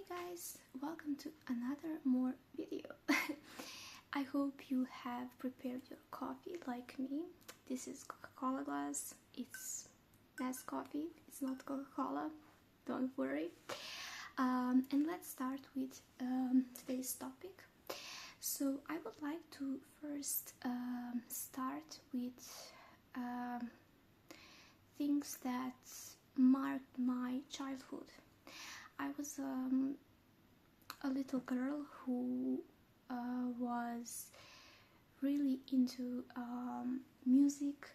guys, welcome to another more video. I hope you have prepared your coffee like me. This is Coca-Cola glass. It's Nescoffee, it's not Coca-Cola, don't worry. And let's start with today's topic. So I would like to first start with things that marked my childhood. I was a little girl who was really into music,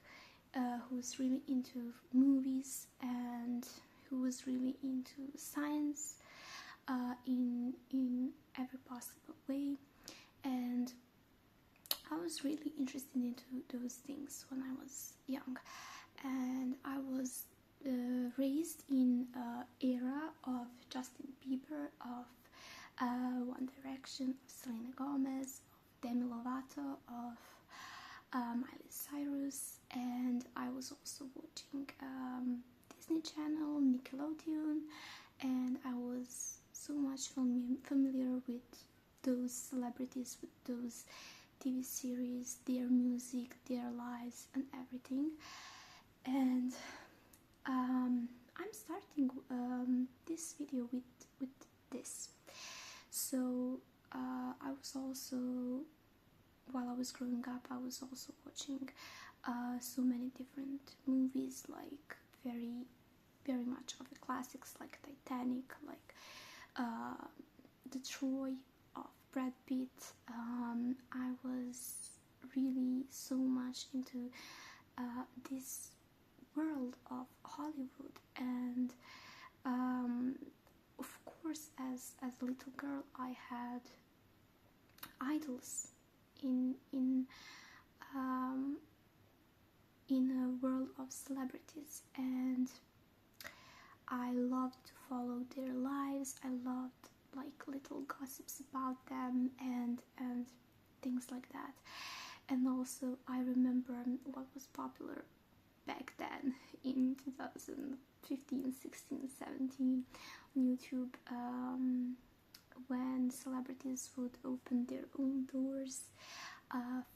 who was really into movies, and who was really into science in every possible way. And I was really interested into those things when I was young, and I was raised in an era of Justin Bieber, of One Direction, of Selena Gomez, of Demi Lovato, of Miley Cyrus, and I was also watching Disney Channel, Nickelodeon, and I was so much familiar with those celebrities, with those TV series, their music, their lives, and everything. And I'm starting this video with this. So I was also, while I was growing up, I was also watching so many different movies, like very much of the classics, like Titanic, like The Troy of Brad Pitt. I was really so much into this world of Hollywood, and of course, as a little girl, I had idols in a world of celebrities, and I loved to follow their lives. I loved like little gossips about them and things like that. And also I remember what was popular back then in 2015, 16, 17 on YouTube, when celebrities would open their own doors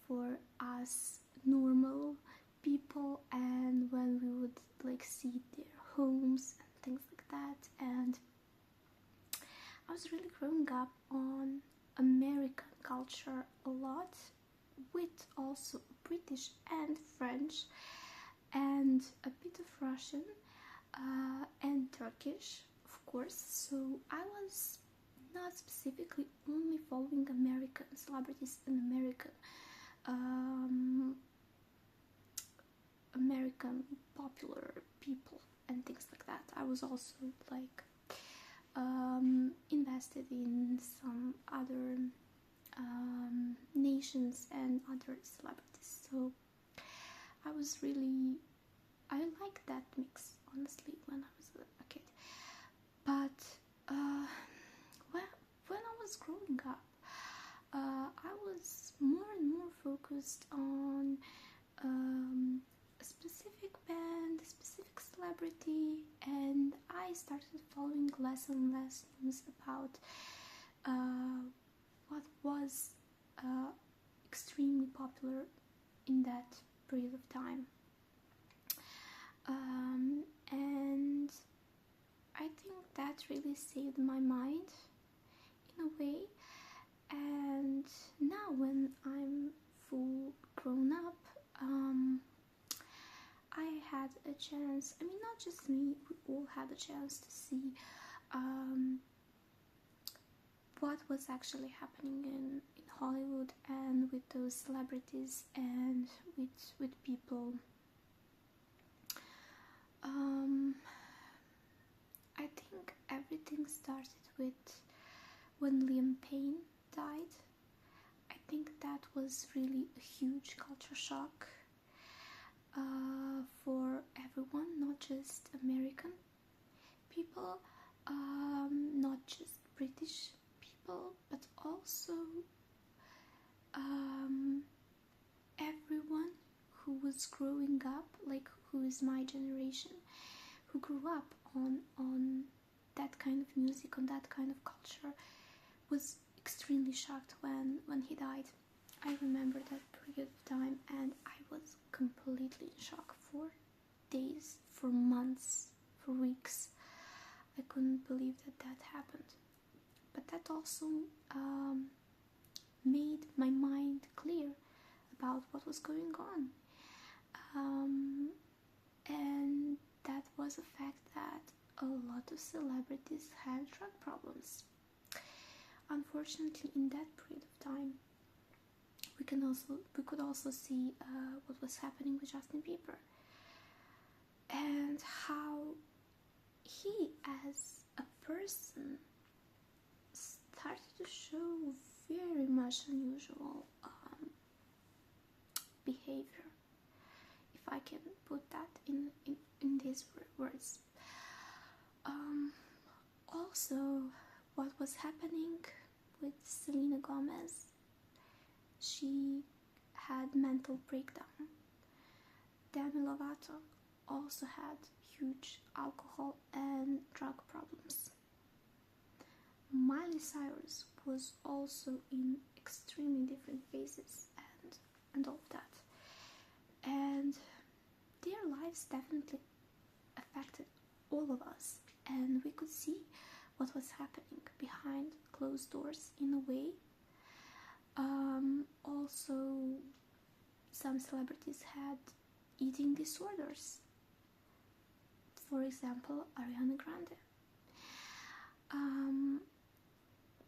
for us normal people, and when we would like see their homes and things like that. And I was really growing up on American culture a lot, with also British and French, and a bit of Russian and Turkish, of course. So I was not specifically only following American celebrities and American popular people and things like that. I was also like invested in some other nations and other celebrities. So I liked that mix, honestly, when I was a kid. But when I was growing up, I was more and more focused on a specific band, a specific celebrity, and I started following less and less news about what was extremely popular in that period of time. And I think that really saved my mind in a way. And now when I'm full grown up, I had a chance, I mean, not just me, we all had a chance to see what was actually happening in Hollywood, and with those celebrities, and with people. I think everything started with when Liam Payne died. I think that was really a huge culture shock for everyone, not just American people, not just British people, but also everyone who was growing up, like who is my generation, who grew up on that kind of music, on that kind of culture, was extremely shocked when he died. I remember that period of time, and I was completely in shock for days, for months, for weeks. I couldn't believe that happened. But that also made my mind clear about what was going on. And that was the fact that a lot of celebrities had drug problems. Unfortunately, in that period of time, we could also see what was happening with Justin Bieber, and how he, as a person, started to show very much unusual behavior, if I can put that in these words. Also, what was happening with Selena Gomez, she had mental breakdown. Demi Lovato also had huge alcohol and drug problems. Miley Cyrus was also in extremely different phases and all of that. And their lives definitely affected all of us, and we could see what was happening behind closed doors in a way. Also, some celebrities had eating disorders. For example, Ariana Grande.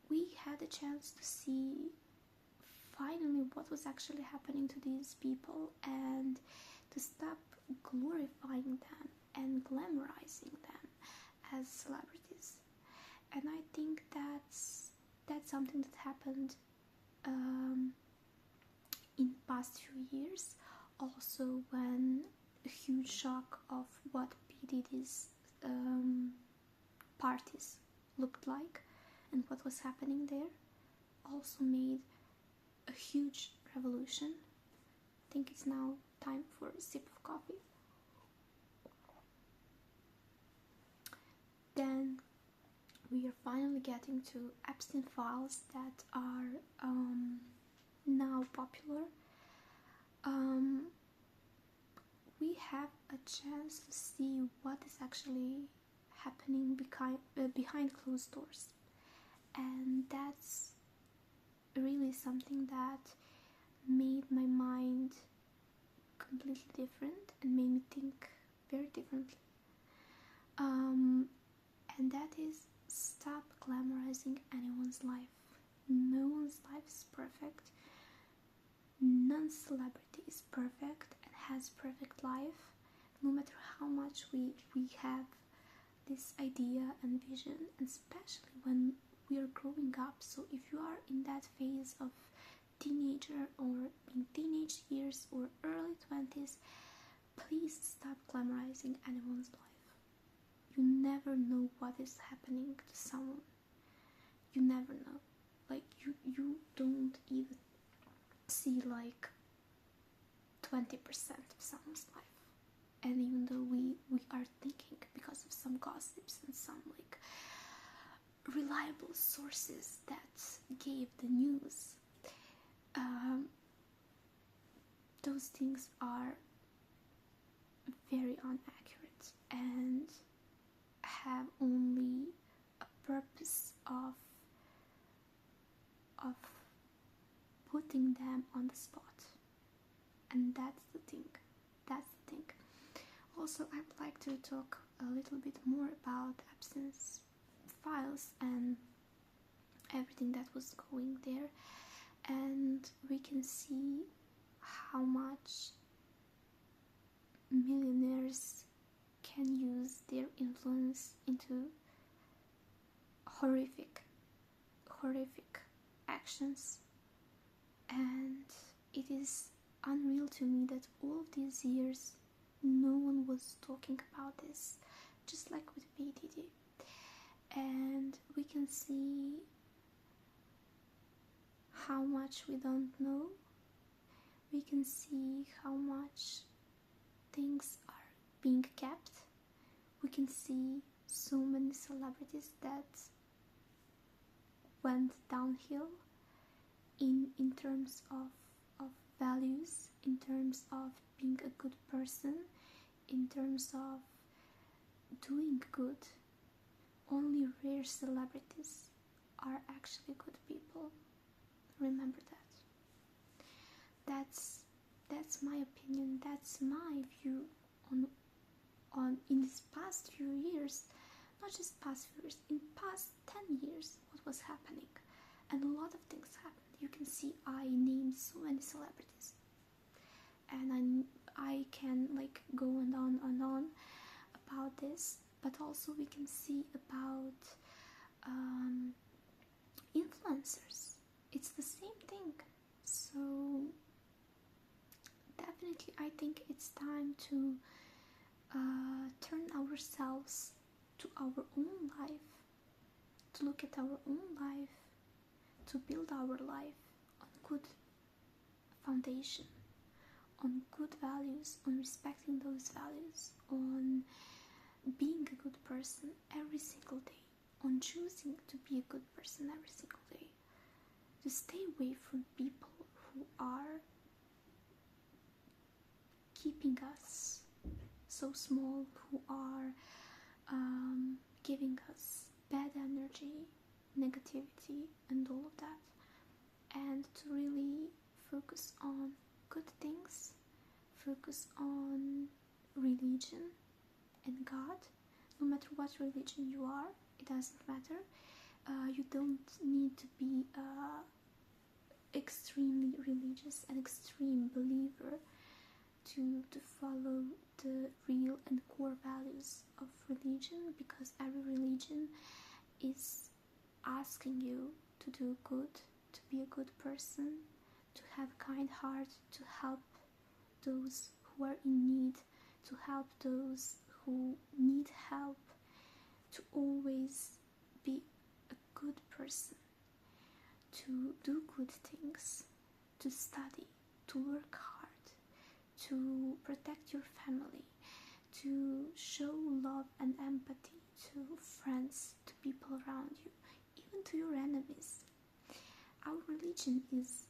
We had a chance to see finally what was actually happening to these people, and to stop glorifying them and glamorizing them as celebrities. And I think that's something that happened in past few years. Also, when a huge shock of what P. Diddy's parties looked like and what was happening there also made a huge revolution. I think it's now time for a sip of coffee. Then we are finally getting to Epstein files that are now popular. We have a chance to see what is actually happening behind closed doors, and that's really something that made my mind completely different and made me think very differently. And that is, stop glamorizing anyone's life. No one's life is perfect. None celebrity is perfect and has perfect life, no matter how much we have this idea and vision, and especially when we are growing up. So if you are in that phase of teenager or in teenage years or early 20s, please stop glamorizing anyone's life. You never know what is happening to someone. You never know. Like, you don't even see like 20% of someone's life. And even though we are thinking, because of some gossips and some like reliable sources that gave the news, those things are very inaccurate and have only a purpose of putting them on the spot. And that's the thing. Also, I'd like to talk a little bit more about Epstein's files and everything that was going there, and we can see how much millionaires can use their influence into horrific actions. And it is unreal to me that all of these years no one was talking about this, just like with P. Diddy. And we can see how much we don't know. We can see how much things are being kept. We can see so many celebrities that went downhill in terms of values, in terms of being a good person, in terms of doing good. Only rare celebrities are actually good people. Remember that. That's my opinion. That's my view on in these past few years. Not just past few years, in past 10 years, what was happening. And a lot of things happened. You can see I named so many celebrities. And I can like go on and on about this. But also we can see about influencers. It's the same thing. So definitely I think it's time to turn ourselves to our own life, to look at our own life, to build our life on good foundation, on good values, on respecting those values, on being a good person every single day, on choosing to be a good person every single day, to stay away from people who are keeping us so small, who are giving us bad energy, negativity, and all of that, and to really focus on good things, focus on religion and God. No matter what religion you are, it doesn't matter. You don't need to be extremely religious, an extreme believer to follow the real and core values of religion, because every religion is asking you to do good, to be a good person, to have a kind heart, to help those who are in need, to help those who need help, to always be a good person, to do good things, to study, to work hard, to protect your family, to show love and empathy to friends, to people around you, even to your enemies. Our religion is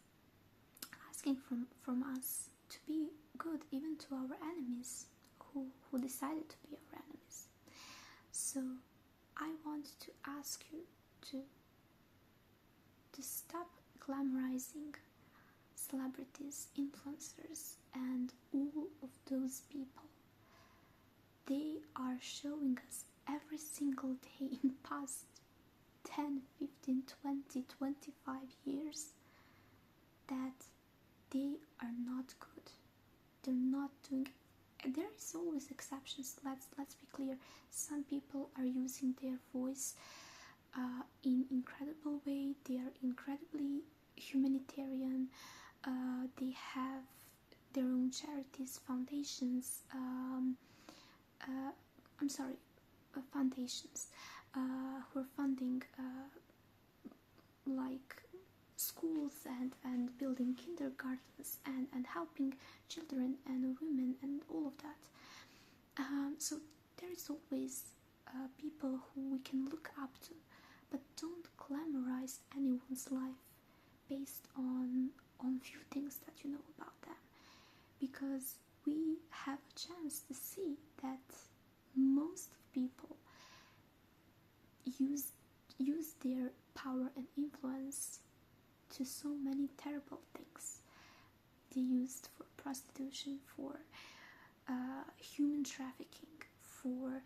asking from us to be good even to our enemies who decided to be our enemies. So I want to ask you to stop glamorizing celebrities, influencers, and all of those people. They are showing us every single day in past 10, 15, 20, 25 years that they are not good. They're not doing. There is always exceptions. Let's be clear. Some people are using their voice in incredible way. They are incredibly humanitarian. They have their own charities, foundations. Foundations who are funding like schools and building kindergartens and helping children and women and all of that. So there is always people who we can look up to, but don't glamorize anyone's life based on few things that you know about them, because we have a chance to see that most people use their power and influence to so many terrible things. They used for prostitution, for human trafficking, for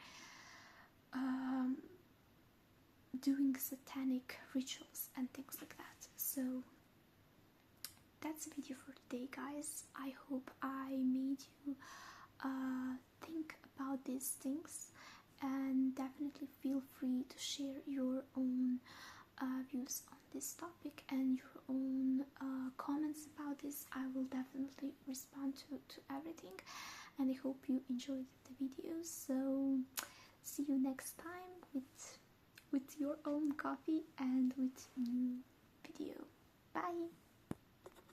doing satanic rituals and things like that. So that's the video for today, guys. I hope I made you think about these things, and definitely feel free to share your own views on this topic and your own comments about this. I will definitely respond to everything, and I hope you enjoyed the video. So see you next time with your own coffee and with new video. Bye.